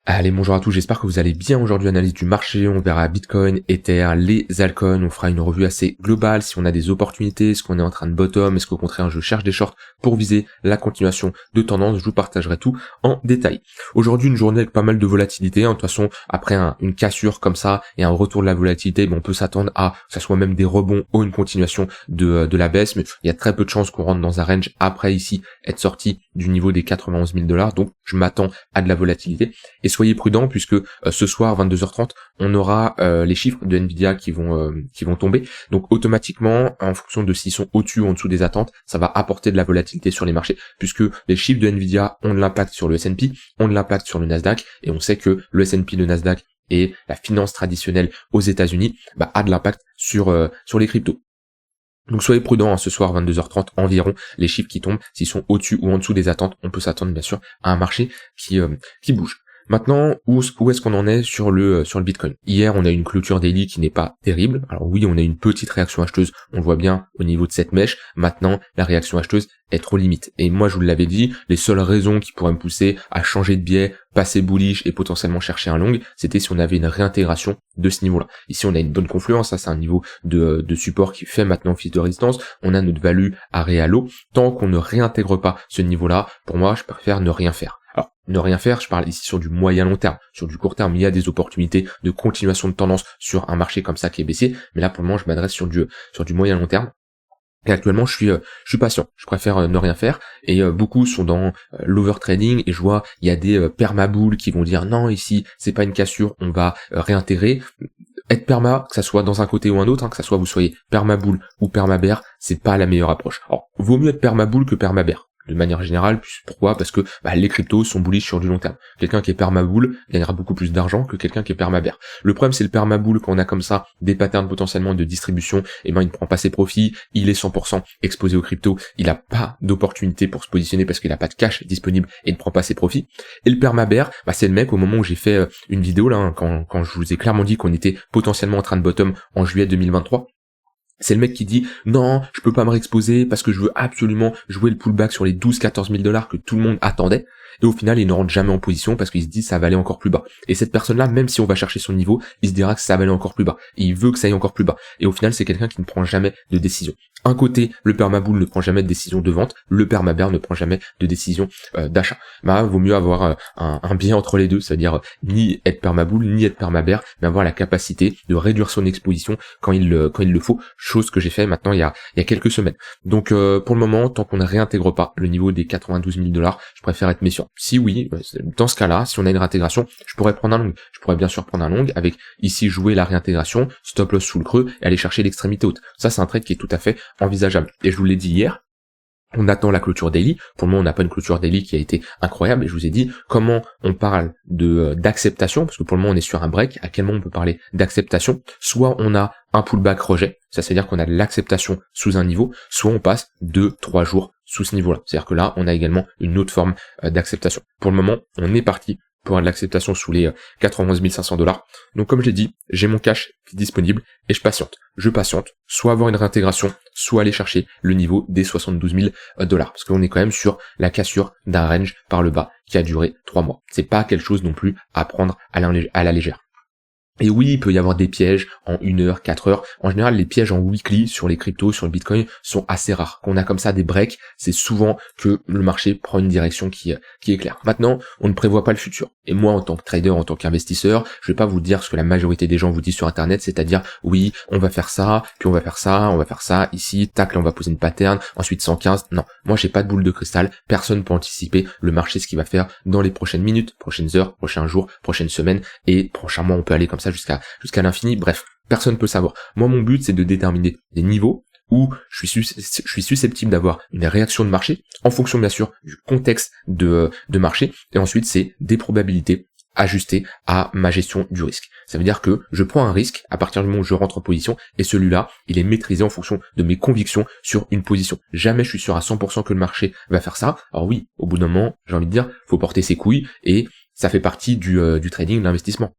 Allez, bonjour à tous, j'espère que vous allez bien. Aujourd'hui, analyse du marché, on verra Bitcoin, Ether, les altcoins, on fera une revue assez globale, si on a des opportunités, est-ce qu'on est en train de bottom, est-ce qu'au contraire je cherche des shorts pour viser la continuation de tendance, je vous partagerai tout en détail. Aujourd'hui, une journée avec pas mal de volatilité, de toute façon, après une cassure comme ça et un retour de la volatilité, on peut s'attendre à que ça soit même des rebonds ou une continuation de la baisse, mais il y a très peu de chances qu'on rentre dans un range après ici, être sorti du niveau des 91 000 $, donc je m'attends à de la volatilité. Et soyez prudents puisque ce soir 22h30 on aura les chiffres de Nvidia qui vont tomber, donc automatiquement en fonction de s'ils sont au-dessus ou en dessous des attentes, ça va apporter de la volatilité sur les marchés puisque les chiffres de Nvidia ont de l'impact sur le S&P, ont de l'impact sur le Nasdaq, et on sait que le S&P, le Nasdaq et la finance traditionnelle aux États-Unis a de l'impact sur les cryptos. Donc soyez prudents, ce soir 22h30 environ, les chiffres qui tombent, s'ils sont au-dessus ou en dessous des attentes, on peut s'attendre bien sûr à un marché qui bouge. Maintenant, où est-ce qu'on en est sur le Bitcoin? Hier, on a une clôture daily qui n'est pas terrible. Alors oui, on a une petite réaction acheteuse, on le voit bien au niveau de cette mèche. Maintenant, la réaction acheteuse est trop limite. Et moi, je vous l'avais dit, les seules raisons qui pourraient me pousser à changer de biais, passer bullish et potentiellement chercher un long, c'était si on avait une réintégration de ce niveau-là. Ici, on a une bonne confluence, ça c'est un niveau de support qui fait maintenant office de résistance. On a notre value à réalo. Tant qu'on ne réintègre pas ce niveau-là, pour moi, je préfère ne rien faire. Alors, ne rien faire, je parle ici sur du moyen long terme. Sur du court terme, il y a des opportunités de continuation de tendance sur un marché comme ça qui est baissier, mais là pour le moment je m'adresse sur du moyen long terme. Et actuellement je suis patient, je préfère ne rien faire, et beaucoup sont dans l'overtrading, et je vois il y a des permabulls qui vont dire non, ici c'est pas une cassure, on va réintégrer. Être perma, que ça soit dans un côté ou un autre, que ça soit vous soyez permabull ou permabear, c'est pas la meilleure approche. Alors vaut mieux être permabull que permabear de manière générale. Pourquoi? Parce que les cryptos sont bullish sur du long terme. Quelqu'un qui est permabull gagnera beaucoup plus d'argent que quelqu'un qui est permabear. Le problème, c'est le permabull, quand on a comme ça des patterns potentiellement de distribution, il ne prend pas ses profits, il est 100% exposé aux cryptos, il n'a pas d'opportunité pour se positionner parce qu'il n'a pas de cash disponible et ne prend pas ses profits. Et le permabear, c'est le mec, au moment où j'ai fait une vidéo là, quand je vous ai clairement dit qu'on était potentiellement en train de bottom en juillet 2023, c'est le mec qui dit non, je peux pas me réexposer parce que je veux absolument jouer le pullback sur les 12-14 000 $ que tout le monde attendait. Et au final, il ne rentre jamais en position parce qu'il se dit ça va aller encore plus bas. Et cette personne-là, même si on va chercher son niveau, il se dira que ça va aller encore plus bas. Et il veut que ça aille encore plus bas. Et au final, c'est quelqu'un qui ne prend jamais de décision. Un côté, le permabull ne prend jamais de décision de vente, le permabear ne prend jamais de décision d'achat. Vaut mieux avoir un bien entre les deux, c'est-à-dire ni être permabull, ni être permabear, mais avoir la capacité de réduire son exposition quand il le faut, chose que j'ai fait maintenant il y a quelques semaines. Donc pour le moment, tant qu'on ne réintègre pas le niveau des 92 000 $, je préfère être méfiant. Si oui, dans ce cas-là, si on a une réintégration, je pourrais prendre un long. Je pourrais bien sûr prendre un long avec ici jouer la réintégration, stop loss sous le creux et aller chercher l'extrémité haute. Ça, c'est un trade qui est tout à fait envisageable. Et je vous l'ai dit hier, on attend la clôture daily. Pour le moment, on n'a pas une clôture daily qui a été incroyable. Et je vous ai dit comment on parle d'acceptation, parce que pour le moment, on est sur un break. À quel moment on peut parler d'acceptation? Soit on a un pullback rejet, ça c'est-à-dire qu'on a de l'acceptation sous un niveau, soit on passe 2-3 jours sous ce niveau-là. C'est-à-dire que là, on a également une autre forme d'acceptation. Pour le moment, on est parti pour avoir de l'acceptation sous les 91 500 $. Donc comme j'ai dit, j'ai mon cash disponible et je patiente. Je patiente, soit avoir une réintégration, soit aller chercher le niveau des 72 000 $. Parce qu'on est quand même sur la cassure d'un range par le bas qui a duré 3 mois. C'est pas quelque chose non plus à prendre à la légère. Et oui, il peut y avoir des pièges en 1 heure, 4 heures. En général, les pièges en weekly sur les cryptos, sur le Bitcoin, sont assez rares. Quand on a comme ça des breaks, c'est souvent que le marché prend une direction qui est claire. Maintenant, on ne prévoit pas le futur. Et moi, en tant que trader, en tant qu'investisseur, je vais pas vous dire ce que la majorité des gens vous disent sur Internet, c'est-à-dire, oui, on va faire ça, puis on va faire ça, ici, tac, là, on va poser une pattern, ensuite 115. Non, moi, j'ai pas de boule de cristal. Personne peut anticiper le marché, ce qu'il va faire dans les prochaines minutes, prochaines heures, prochains jours, prochaines semaines, et prochainement, on peut aller comme ça jusqu'à l'infini. Bref, personne ne peut savoir. Moi, mon but, c'est de déterminer des niveaux où je suis susceptible d'avoir une réaction de marché en fonction, bien sûr, du contexte de marché. Et ensuite, c'est des probabilités ajustées à ma gestion du risque. Ça veut dire que je prends un risque à partir du moment où je rentre en position, et celui-là, il est maîtrisé en fonction de mes convictions sur une position. Jamais je suis sûr à 100% que le marché va faire ça. Alors oui, au bout d'un moment, j'ai envie de dire, faut porter ses couilles, et ça fait partie du trading, de l'investissement.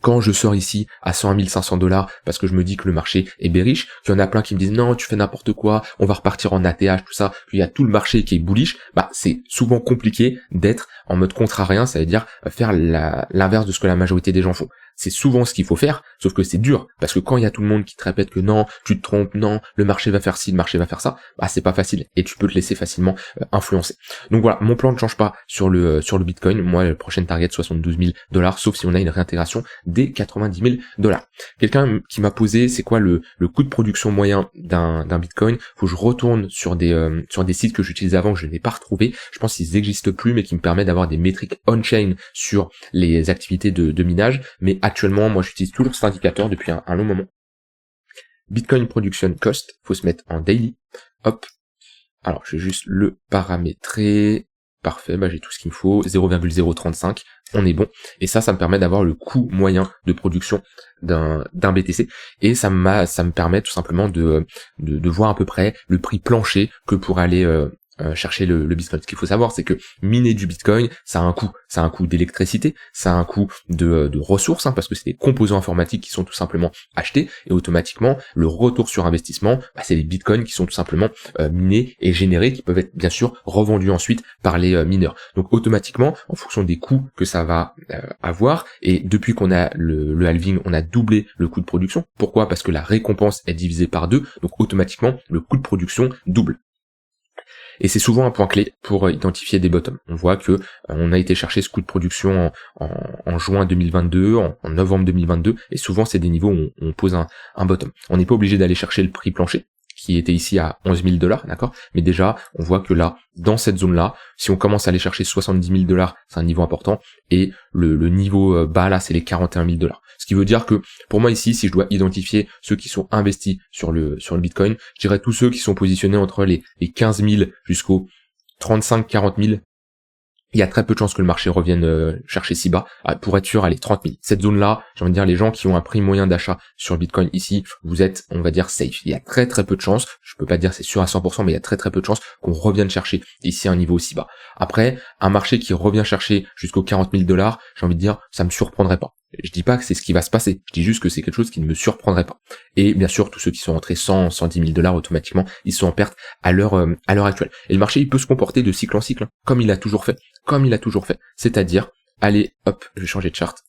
quand je sors ici à 101 500 $ parce que je me dis que le marché est bearish, qu'il y en a plein qui me disent non, tu fais n'importe quoi, on va repartir en ATH, tout ça, qu'il y a tout le marché qui est bullish, bah c'est souvent compliqué d'être en mode contrarien, ça veut dire faire l'inverse de ce que la majorité des gens font. C'est souvent ce qu'il faut faire, sauf que c'est dur, parce que quand il y a tout le monde qui te répète que non, tu te trompes, non, le marché va faire ci, le marché va faire ça, bah c'est pas facile, et tu peux te laisser facilement influencer. Donc voilà, mon plan ne change pas sur le Bitcoin, moi le prochain target 72 000 $, sauf si on a une réintégration des 90 000 $. Quelqu'un qui m'a posé, c'est quoi le coût de production moyen d'un Bitcoin? Faut que je retourne sur des sites que j'utilisais avant, que je n'ai pas retrouvé, je pense qu'ils n'existent plus, mais qui me permettent d'avoir des métriques on-chain sur les activités de minage, mais actuellement, moi j'utilise toujours cet indicateur depuis un long moment. Bitcoin Production Cost, faut se mettre en daily, hop, alors je vais juste le paramétrer, parfait, bah j'ai tout ce qu'il me faut, 0,035, on est bon, et ça me permet d'avoir le coût moyen de production d'un BTC, et ça me permet tout simplement de voir à peu près le prix plancher que pour aller chercher le Bitcoin. Ce qu'il faut savoir, c'est que miner du Bitcoin, ça a un coût. Ça a un coût d'électricité, ça a un coût de ressources, parce que c'est des composants informatiques qui sont tout simplement achetés, et automatiquement, le retour sur investissement, bah, c'est les Bitcoins qui sont tout simplement minés et générés, qui peuvent être bien sûr revendus ensuite par les mineurs. Donc automatiquement, en fonction des coûts que ça va avoir, et depuis qu'on a le halving, on a doublé le coût de production. Pourquoi? Parce que la récompense est divisée par 2, donc automatiquement, le coût de production double. Et c'est souvent un point clé pour identifier des bottoms. On voit que on a été chercher ce coût de production en juin 2022, en novembre 2022, et souvent c'est des niveaux où on pose un bottom. On n'est pas obligé d'aller chercher le prix plancher, qui était ici à 11 000 $, d'accord? Mais déjà, on voit que là, dans cette zone-là, si on commence à aller chercher 70 000 $, c'est un niveau important, et le niveau bas là, c'est les 41 000 $. Ce qui veut dire que, pour moi ici, si je dois identifier ceux qui sont investis sur le Bitcoin, je dirais tous ceux qui sont positionnés entre les 15 000 jusqu'aux 35-40 000, il y a très peu de chances que le marché revienne chercher si bas. Pour être sûr, allez, 30 000. Cette zone-là, j'ai envie de dire, les gens qui ont un prix moyen d'achat sur le Bitcoin ici, vous êtes, on va dire, safe. Il y a très très peu de chances, je peux pas dire c'est sûr à 100%, mais il y a très très peu de chances qu'on revienne chercher ici un niveau aussi bas. Après, un marché qui revient chercher jusqu'aux 40 000 $, j'ai envie de dire, ça me surprendrait pas. Je dis pas que c'est ce qui va se passer, je dis juste que c'est quelque chose qui ne me surprendrait pas. Et bien sûr, tous ceux qui sont rentrés 100, 110 000 $, automatiquement, ils sont en perte à l'heure actuelle. Et le marché, il peut se comporter de cycle en cycle, comme il a toujours fait. C'est-à-dire, allez, hop, je vais changer de charte.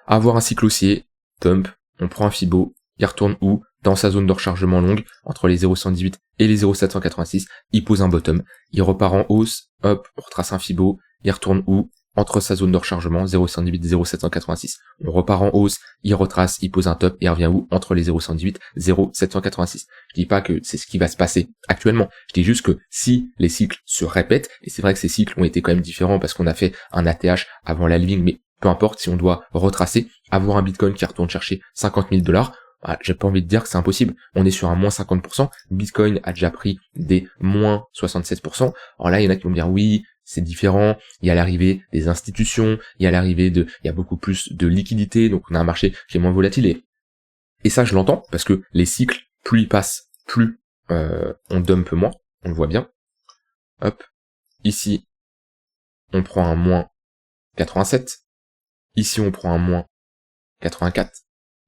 Avoir un cycle haussier, pump, on prend un Fibo, il retourne où? Dans sa zone de rechargement longue, entre les 0,118 et les 0,786, il pose un bottom, il repart en hausse, hop, on retrace un Fibo, il retourne où? Entre sa zone de rechargement, 0,118 et 0,786. On repart en hausse, il retrace, il pose un top, et il revient où? Entre les 0,118 et 0,786. Je dis pas que c'est ce qui va se passer actuellement. Je dis juste que si les cycles se répètent, et c'est vrai que ces cycles ont été quand même différents parce qu'on a fait un ATH avant l'halving, mais peu importe, si on doit retracer, avoir un Bitcoin qui retourne chercher 50 000 $, j'ai pas envie de dire que c'est impossible. On est sur un moins 50%. Bitcoin a déjà pris des moins 76%. Alors là, il y en a qui vont me dire oui, c'est différent. Il y a l'arrivée des institutions, il y a beaucoup plus de liquidité, donc on a un marché qui est moins volatile. Et ça, je l'entends parce que les cycles, plus ils passent, plus on dump moins. On le voit bien. Hop. Ici, on prend un moins 87. Ici, on prend un moins 84.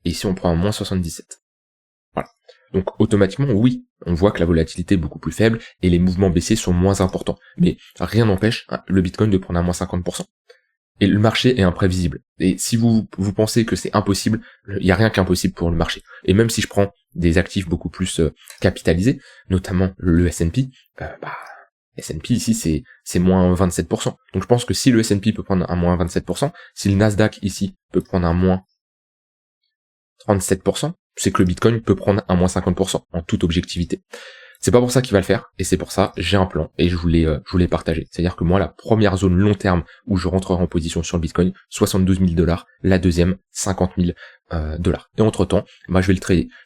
Et ici, on prend un moins 77. Voilà. Donc, automatiquement, oui, on voit que la volatilité est beaucoup plus faible et les mouvements baissiers sont moins importants. Mais rien n'empêche le Bitcoin de prendre un moins 50%. Et le marché est imprévisible. Et si vous pensez que c'est impossible, il n'y a rien qu'impossible pour le marché. Et même si je prends des actifs beaucoup plus capitalisés, notamment le S&P, S&P ici c'est moins 27%. Donc je pense que si le S&P peut prendre un moins 27%, si le Nasdaq ici peut prendre un moins 37%, c'est que le Bitcoin peut prendre un moins 50% en toute objectivité. C'est pas pour ça qu'il va le faire, et c'est pour ça j'ai un plan, et je voulais partager. C'est-à-dire que moi, la première zone long terme où je rentrerai en position sur le Bitcoin, 72 000 $, la deuxième, 50 000 $. Et entre-temps, je vais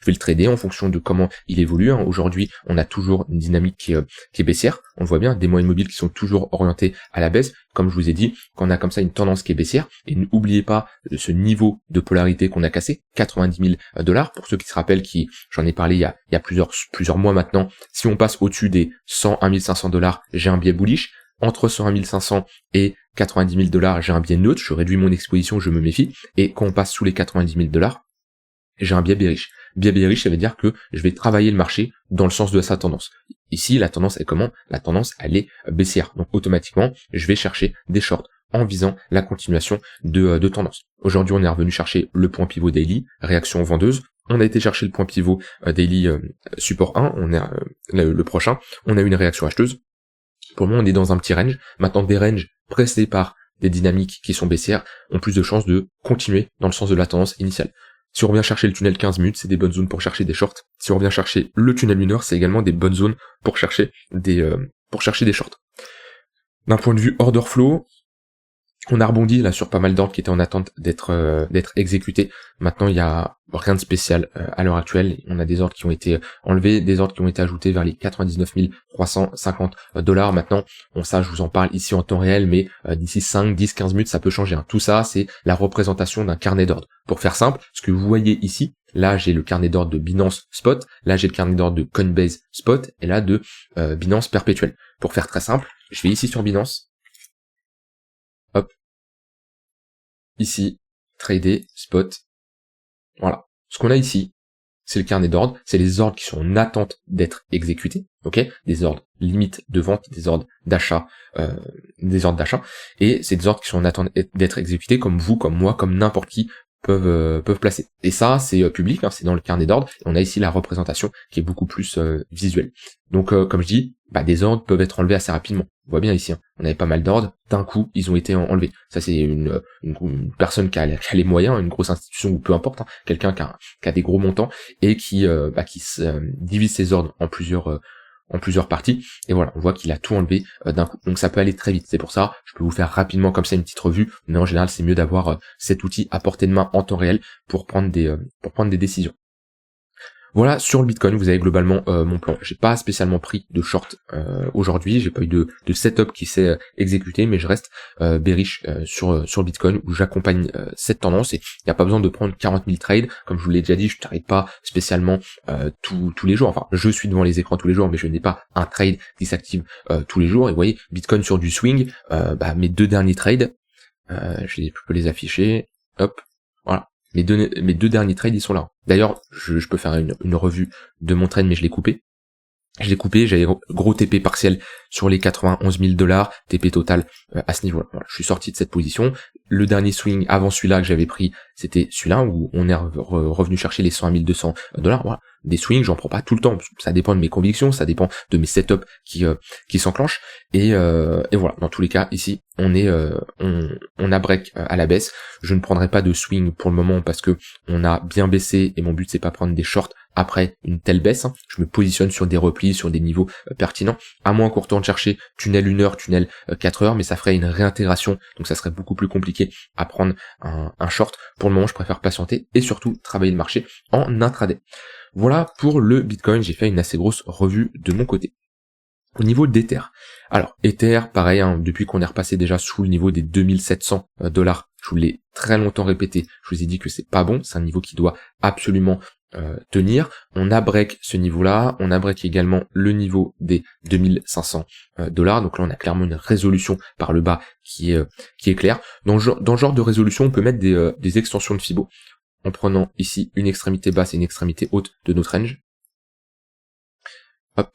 le trader en fonction de comment il évolue. Aujourd'hui, on a toujours une dynamique qui est baissière. On le voit bien, des moyens mobiles qui sont toujours orientés à la baisse. Comme je vous ai dit, quand on a comme ça une tendance qui est baissière, et n'oubliez pas ce niveau de polarité qu'on a cassé, 90 000 $. Pour ceux qui se rappellent, j'en ai parlé il y a plusieurs mois maintenant, si on passe au-dessus des 101 500 $, j'ai un biais bullish. entre 101 500 et 90 000 $, j'ai un biais neutre, je réduis mon exposition, je me méfie, et quand on passe sous les 90 000 $, j'ai un biais bearish. Biais bearish, ça veut dire que je vais travailler le marché dans le sens de sa tendance. Ici, la tendance est comment? La tendance, elle est baissière. Donc automatiquement, je vais chercher des shorts en visant la continuation de tendance. Aujourd'hui, on est revenu chercher le point pivot daily, réaction vendeuse. On a été chercher le point pivot daily support 1, on est le prochain. On a eu une réaction acheteuse. Pour le moment, on est dans un petit range. Maintenant, des ranges pressés par des dynamiques qui sont baissières ont plus de chances de continuer dans le sens de la tendance initiale. Si on revient chercher le tunnel 15 minutes, c'est des bonnes zones pour chercher des shorts. Si on revient chercher le tunnel 1 heure, c'est également des bonnes zones pour chercher des shorts. D'un point de vue order flow, on a rebondi là sur pas mal d'ordres qui étaient en attente d'être exécutés. Maintenant, il y a rien de spécial à l'heure actuelle. On a des ordres qui ont été enlevés, des ordres qui ont été ajoutés vers les 99 350 $. Maintenant, ça, je vous en parle ici en temps réel, mais d'ici 5, 10, 15 minutes, ça peut changer. Tout ça, c'est la représentation d'un carnet d'ordre. Pour faire simple, ce que vous voyez ici, là, j'ai le carnet d'ordre de Binance Spot, là, j'ai le carnet d'ordre de Coinbase Spot, et là, de Binance Perpétuel. Pour faire très simple, je vais ici sur Binance. Hop. Ici, trader, spot. Voilà. Ce qu'on a ici, c'est le carnet d'ordre, c'est les ordres qui sont en attente d'être exécutés, ok? Des ordres limite de vente, des ordres d'achat, et c'est des ordres qui sont en attente d'être exécutés comme vous, comme moi, comme n'importe qui peuvent placer. Et ça, c'est public, c'est dans le carnet d'ordre, et on a ici la représentation qui est beaucoup plus visuelle. Donc, comme je dis, des ordres peuvent être enlevés assez rapidement. On voit bien ici, on avait pas mal d'ordres, d'un coup, ils ont été enlevés. Ça, c'est une personne qui a les moyens, une grosse institution, ou peu importe, quelqu'un qui a des gros montants, et qui divise ses ordres en plusieurs parties, et voilà, on voit qu'il a tout enlevé d'un coup. Donc ça peut aller très vite, c'est pour ça, je peux vous faire rapidement comme ça une petite revue, mais en général, c'est mieux d'avoir cet outil à portée de main en temps réel pour prendre des décisions. Voilà, sur le Bitcoin, vous avez globalement mon plan. J'ai pas spécialement pris de short aujourd'hui, j'ai pas eu de setup qui s'est exécuté, mais je reste bearish sur le Bitcoin où j'accompagne cette tendance, et il n'y a pas besoin de prendre 40 000 trades. Comme je vous l'ai déjà dit, je ne trade pas spécialement tous les jours. Enfin, je suis devant les écrans tous les jours, mais je n'ai pas un trade qui s'active tous les jours. Et vous voyez, Bitcoin sur du swing, mes 2 derniers trades, je peux les afficher, hop, voilà. Mes deux derniers trades, ils sont là. D'ailleurs, je peux faire une revue de mon trade, mais je l'ai coupé. J'avais gros TP partiel sur les 91 000 $, TP total à ce niveau-là. Voilà, je suis sorti de cette position. Le dernier swing avant celui-là que j'avais pris, c'était celui-là où on est revenu chercher les 101 200 $. Voilà. Des swings, j'en prends pas tout le temps. Ça dépend de mes convictions, ça dépend de mes setups qui s'enclenchent. Et voilà. Dans tous les cas, ici, on a break à la baisse. Je ne prendrai pas de swing pour le moment parce que on a bien baissé et mon but c'est pas prendre des shorts après une telle baisse. Je me positionne sur des replis, sur des niveaux pertinents, à moins qu'on retourne chercher tunnel 1 heure, tunnel 4 heures, mais ça ferait une réintégration, donc ça serait beaucoup plus compliqué à prendre un short. Pour le moment, je préfère patienter et surtout travailler le marché en intraday. Voilà pour le Bitcoin, j'ai fait une assez grosse revue de mon côté. Au niveau d'Ether, alors Ether, pareil, depuis qu'on est repassé déjà sous le niveau des 2700 $, je vous l'ai très longtemps répété, je vous ai dit que c'est pas bon, c'est un niveau qui doit absolument tenir. On a break ce niveau-là, on a break également le niveau des 2500 $, donc là on a clairement une résolution par le bas qui est claire. Dans le genre de résolution, on peut mettre des extensions de Fibo, en prenant ici une extrémité basse et une extrémité haute de notre range. Hop.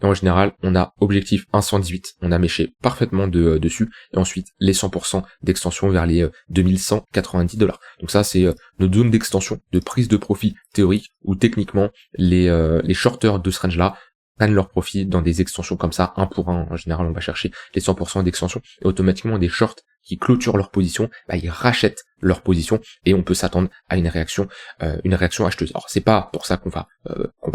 Et en général, on a objectif 118, on a méché parfaitement dessus, et ensuite les 100% d'extension vers les 2190 $. Donc ça, c'est notre zone d'extension, de prise de profit théorique, où techniquement, les shorters de ce range-là prennent leur profit dans des extensions comme ça, 1 pour 1. En général, on va chercher les 100% d'extension, et automatiquement, des shorts qui clôturent leur position, ils rachètent leur position, et on peut s'attendre à une réaction acheteuse. Alors c'est pas pour ça qu'on va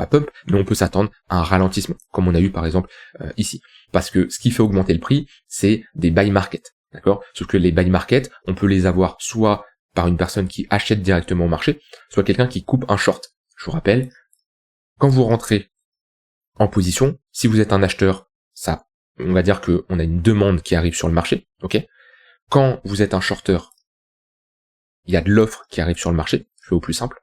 pump, mais on peut s'attendre à un ralentissement, comme on a eu par exemple ici. Parce que ce qui fait augmenter le prix, c'est des buy market, d'accord? Sauf que les buy market, on peut les avoir soit par une personne qui achète directement au marché, soit quelqu'un qui coupe un short. Je vous rappelle, quand vous rentrez en position, si vous êtes un acheteur, ça, on va dire que on a une demande qui arrive sur le marché, ok? Quand vous êtes un shorter, il y a de l'offre qui arrive sur le marché, je fais au plus simple.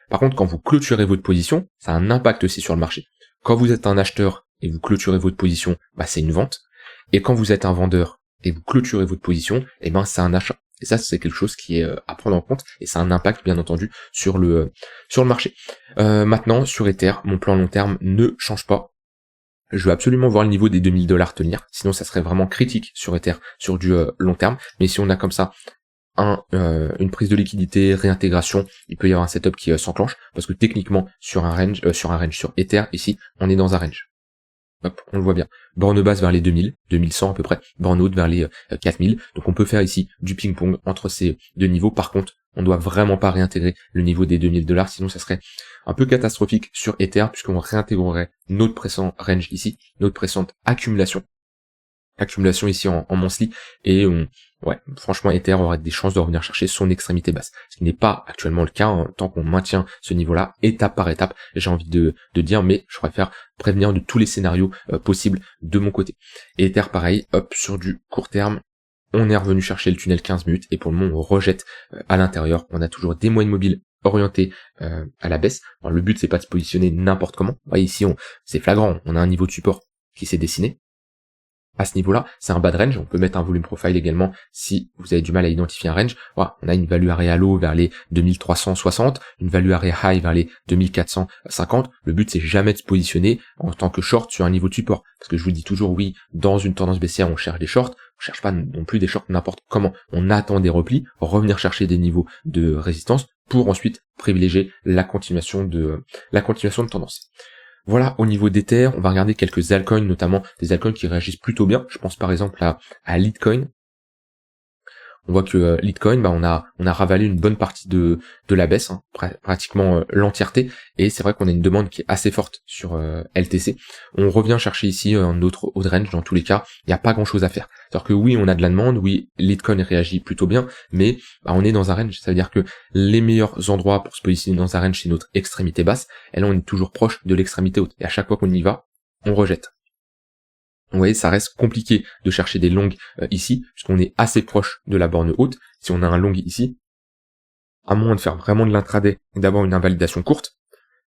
Par contre, quand vous clôturez votre position, ça a un impact aussi sur le marché. Quand vous êtes un acheteur et vous clôturez votre position, c'est une vente. Et quand vous êtes un vendeur et vous clôturez votre position, et ben c'est un achat. Et ça, c'est quelque chose qui est à prendre en compte, et ça a un impact, bien entendu, sur le marché. Maintenant, sur Ether, mon plan long terme ne change pas. Je veux absolument voir le niveau des 2000 $ tenir, sinon ça serait vraiment critique sur Ether, sur du long terme. Mais si on a comme ça une prise de liquidité, réintégration, il peut y avoir un setup qui s'enclenche, parce que techniquement, sur Ether, ici, on est dans un range. Hop, on le voit bien. Borne basse vers les 2000, 2100 à peu près, borne haute vers les 4000. Donc on peut faire ici du ping-pong entre ces deux niveaux. Par contre, on doit vraiment pas réintégrer le niveau des 2000 $, sinon ça serait un peu catastrophique sur Ether, puisqu'on réintégrerait notre précédent range ici, notre précédente accumulation ici en monthly, et franchement Ether aurait des chances de revenir chercher son extrémité basse, ce qui n'est pas actuellement le cas, hein, tant qu'on maintient ce niveau-là étape par étape, j'ai envie de dire, mais je préfère prévenir de tous les scénarios possibles de mon côté. Et Ether pareil, hop, sur du court terme, on est revenu chercher le tunnel 15 minutes, et pour le moment on rejette à l'intérieur, on a toujours des moyennes mobiles orientés à la baisse. Alors, le but c'est pas de se positionner n'importe comment, vous voyez ici c'est flagrant, on a un niveau de support qui s'est dessiné. À ce niveau-là, c'est un bas de range, on peut mettre un volume profile également si vous avez du mal à identifier un range. Voilà, on a une value area low vers les 2360, une value area high vers les 2450. Le but c'est jamais de se positionner en tant que short sur un niveau de support, parce que je vous dis toujours oui, dans une tendance baissière on cherche des shorts, on cherche pas non plus des shorts n'importe comment, on attend des replis, revenir chercher des niveaux de résistance pour ensuite privilégier la continuation de tendance. Voilà, au niveau d'Ether, on va regarder quelques altcoins, notamment des altcoins qui réagissent plutôt bien. Je pense par exemple à Litecoin. On voit que Litecoin, on a ravalé une bonne partie de la baisse, hein, pratiquement l'entièreté, et c'est vrai qu'on a une demande qui est assez forte sur LTC. On revient chercher ici un autre haut de range, dans tous les cas, il n'y a pas grand chose à faire. C'est-à-dire que oui, on a de la demande, oui, Litecoin réagit plutôt bien, mais on est dans un range, ça veut dire que les meilleurs endroits pour se positionner dans un range, c'est notre extrémité basse, et là on est toujours proche de l'extrémité haute, et à chaque fois qu'on y va, on rejette. Vous voyez, ça reste compliqué de chercher des longues ici, puisqu'on est assez proche de la borne haute. Si on a un long ici, à moins de faire vraiment de l'intraday et d'avoir une invalidation courte,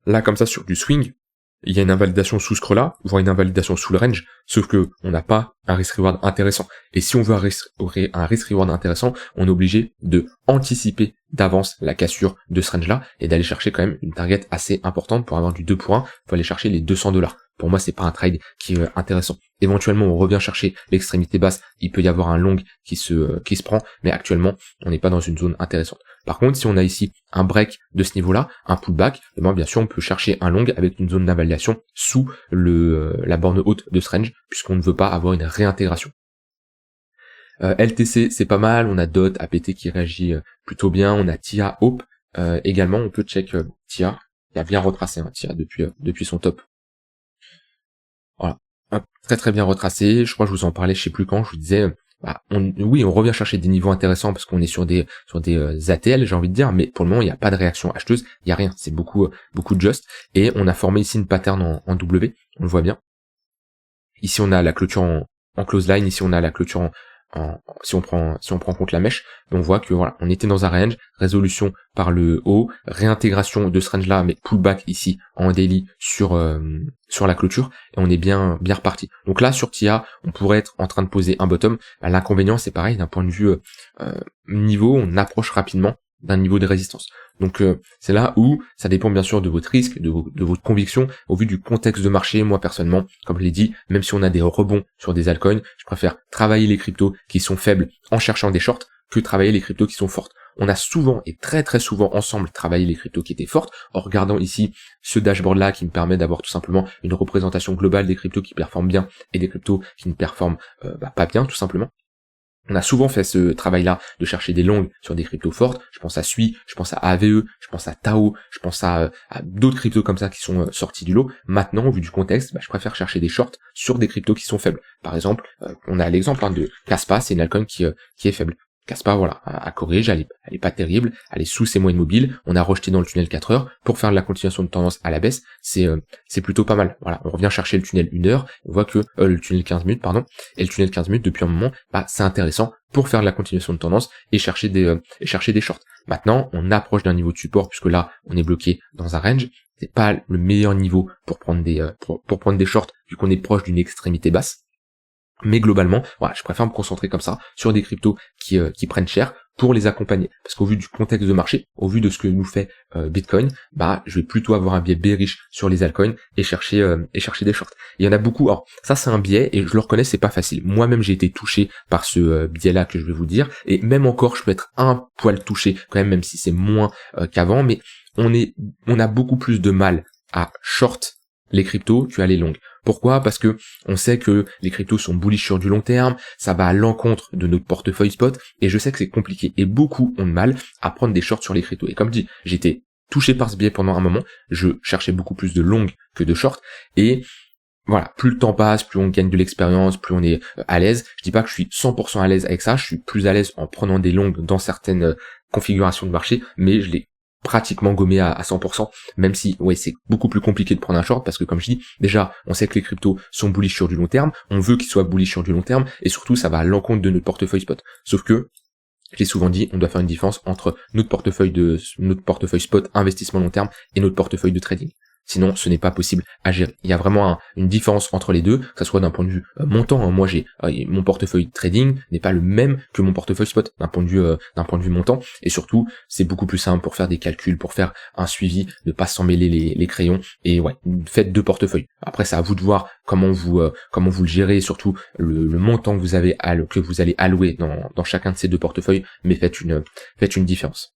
là comme ça sur du swing, il y a une invalidation sous ce creux-là, voire une invalidation sous le range, sauf que on n'a pas un risk-reward intéressant. Et si on veut un risk-reward intéressant, on est obligé de anticiper d'avance la cassure de ce range-là et d'aller chercher quand même une target assez importante pour avoir du 2 pour 1, il faut aller chercher les 200 $. Pour moi, c'est pas un trade qui est intéressant. Éventuellement, on revient chercher l'extrémité basse, il peut y avoir un long qui se prend, mais actuellement, on n'est pas dans une zone intéressante. Par contre, si on a ici un break de ce niveau-là, un pullback, bien sûr, on peut chercher un long avec une zone d'invalidation sous la borne haute de ce range, puisqu'on ne veut pas avoir une réintégration. LTC, c'est pas mal, on a DOT, APT qui réagit plutôt bien, on a TIA, Hope, également, on peut check TIA, il a bien retracé TIA depuis son top. Voilà, très très bien retracé, je crois que je vous en parlais, je sais plus quand, je vous disais, on revient chercher des niveaux intéressants parce qu'on est sur des ATL, j'ai envie de dire, mais pour le moment il n'y a pas de réaction acheteuse, il n'y a rien, c'est beaucoup de just, et on a formé ici une pattern en W, on le voit bien. Ici on a la clôture en close line, ici on a la clôture si on prend en compte la mèche, on voit que voilà, on était dans un range, résolution par le haut, réintégration de ce range là, mais pullback ici en daily sur la clôture, et on est bien reparti. Donc là sur TIA, on pourrait être en train de poser un bottom. L'inconvénient c'est pareil, d'un point de vue niveau, on approche rapidement d'un niveau de résistance. Donc c'est là où ça dépend bien sûr de votre risque, de votre conviction, au vu du contexte de marché. Moi personnellement, comme je l'ai dit, même si on a des rebonds sur des altcoins, je préfère travailler les cryptos qui sont faibles en cherchant des shorts que travailler les cryptos qui sont fortes. On a souvent et très très souvent ensemble travaillé les cryptos qui étaient fortes, en regardant ici ce dashboard là qui me permet d'avoir tout simplement une représentation globale des cryptos qui performent bien et des cryptos qui ne performent pas bien tout simplement. On a souvent fait ce travail-là de chercher des longues sur des cryptos fortes. Je pense à SUI, je pense à AVE, je pense à Tao, je pense à d'autres cryptos comme ça qui sont sortis du lot. Maintenant, au vu du contexte, je préfère chercher des shorts sur des cryptos qui sont faibles. Par exemple, on a l'exemple de Kaspa, c'est une altcoin qui est faible. Kaspa, voilà, à corrige, elle est pas terrible, elle est sous ses moyennes mobiles, on a rejeté dans le tunnel 4 heures, pour faire de la continuation de tendance à la baisse, c'est plutôt pas mal. Voilà, on revient chercher le tunnel 1 heure, on voit que le tunnel 15 minutes, et le tunnel 15 minutes depuis un moment, c'est intéressant pour faire de la continuation de tendance et chercher des shorts. Maintenant, on approche d'un niveau de support, puisque là, on est bloqué dans un range, c'est pas le meilleur niveau pour prendre des shorts, vu qu'on est proche d'une extrémité basse. Mais globalement, voilà, je préfère me concentrer comme ça sur des cryptos qui prennent cher pour les accompagner. Parce qu'au vu du contexte de marché, au vu de ce que nous fait Bitcoin, bah je vais plutôt avoir un biais bearish sur les altcoins et chercher des shorts. Il y en a beaucoup. Alors ça c'est un biais et je le reconnais, c'est pas facile. Moi-même j'ai été touché par ce biais-là que je vais vous dire et même encore je peux être un poil touché quand même si c'est moins qu'avant. Mais on a beaucoup plus de mal à short les cryptos qu'à les longues. Pourquoi? Parce que on sait que les cryptos sont bullish sur du long terme, ça va à l'encontre de notre portefeuille spot, et je sais que c'est compliqué, et beaucoup ont de mal à prendre des shorts sur les cryptos. Et comme je dis, j'étais touché par ce biais pendant un moment, je cherchais beaucoup plus de longues que de shorts, et voilà, plus le temps passe, plus on gagne de l'expérience, plus on est à l'aise. Je dis pas que je suis 100% à l'aise avec ça, je suis plus à l'aise en prenant des longues dans certaines configurations de marché, mais je l'ai pratiquement gommé à 100%, même si ouais c'est beaucoup plus compliqué de prendre un short parce que comme je dis, déjà on sait que les cryptos sont bullish sur du long terme, on veut qu'ils soient bullish sur du long terme et surtout ça va à l'encontre de notre portefeuille spot. Sauf que j'ai souvent dit, on doit faire une différence entre notre portefeuille spot investissement long terme et notre portefeuille de trading. Sinon, ce n'est pas possible à gérer. Il y a vraiment une différence entre les deux, que ce soit d'un point de vue montant. Hein. Moi, mon portefeuille trading n'est pas le même que mon portefeuille spot d'un point de vue montant. Et surtout, c'est beaucoup plus simple pour faire des calculs, pour faire un suivi, ne pas s'en mêler les crayons. Et ouais, faites deux portefeuilles. Après, c'est à vous de voir comment vous le gérez, et surtout le montant que vous allez allouer dans chacun de ces deux portefeuilles. Mais faites une différence.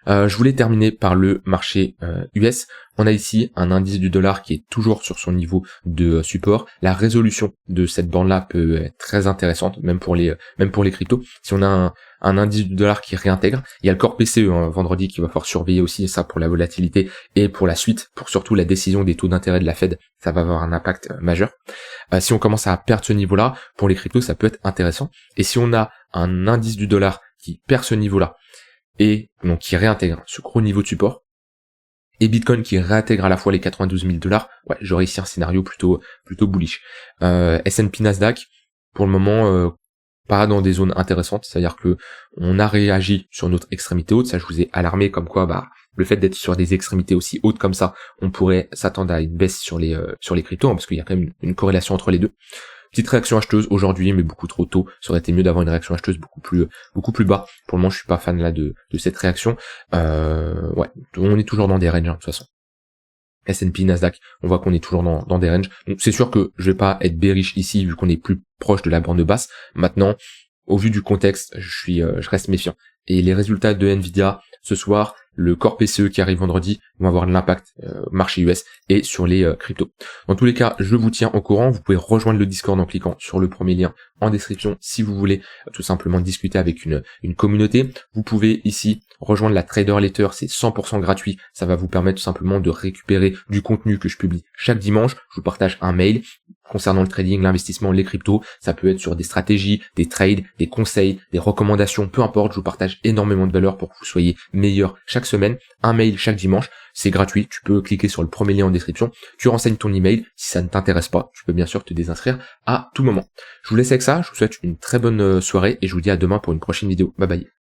Je voulais terminer par le marché US. On a ici un indice du dollar qui est toujours sur son niveau de support. La résolution de cette bande-là peut être très intéressante, même pour les cryptos. Si on a un indice du dollar qui réintègre, il y a le corps PCE vendredi qui va falloir surveiller aussi, ça pour la volatilité et pour la suite, pour surtout la décision des taux d'intérêt de la Fed, ça va avoir un impact majeur. Si on commence à perdre ce niveau-là, pour les cryptos, ça peut être intéressant. Et si on a un indice du dollar qui perd ce niveau-là, et donc qui réintègre ce gros niveau de support, et Bitcoin qui réintègre à la fois les 92 000 $, ouais, j'aurais ici un scénario plutôt bullish. S&P Nasdaq, pour le moment, pas dans des zones intéressantes, c'est-à-dire que on a réagi sur notre extrémité haute, ça je vous ai alarmé comme quoi, le fait d'être sur des extrémités aussi hautes comme ça, on pourrait s'attendre à une baisse sur les cryptos, parce qu'il y a quand même une corrélation entre les deux. Petite réaction acheteuse aujourd'hui, mais beaucoup trop tôt. Ça aurait été mieux d'avoir une réaction acheteuse beaucoup plus bas. Pour le moment, je suis pas fan là de cette réaction. Ouais, on est toujours dans des ranges de toute façon. S&P, Nasdaq, on voit qu'on est toujours dans des ranges. Donc c'est sûr que je vais pas être bearish ici vu qu'on est plus proche de la bande basse. Maintenant, au vu du contexte, je reste méfiant. Et les résultats de Nvidia ce soir, le corps PCE qui arrive vendredi, vont avoir de l'impact marché US et sur les cryptos. Dans tous les cas, je vous tiens au courant. Vous pouvez rejoindre le Discord en cliquant sur le premier lien en description si vous voulez tout simplement discuter avec une communauté. Vous pouvez ici rejoindre la Trader Letter, c'est 100% gratuit. Ça va vous permettre tout simplement de récupérer du contenu que je publie chaque dimanche. Je vous partage un mail concernant le trading, l'investissement, les cryptos. Ça peut être sur des stratégies, des trades, des conseils, des recommandations, peu importe. Je vous partage énormément de valeur pour que vous soyez meilleur chaque semaine. Un mail chaque dimanche. C'est gratuit. Tu peux cliquer sur le premier lien en description. Tu renseignes ton email. Si ça ne t'intéresse pas, tu peux bien sûr te désinscrire à tout moment. Je vous laisse avec ça. Je vous souhaite une très bonne soirée et je vous dis à demain pour une prochaine vidéo. Bye bye.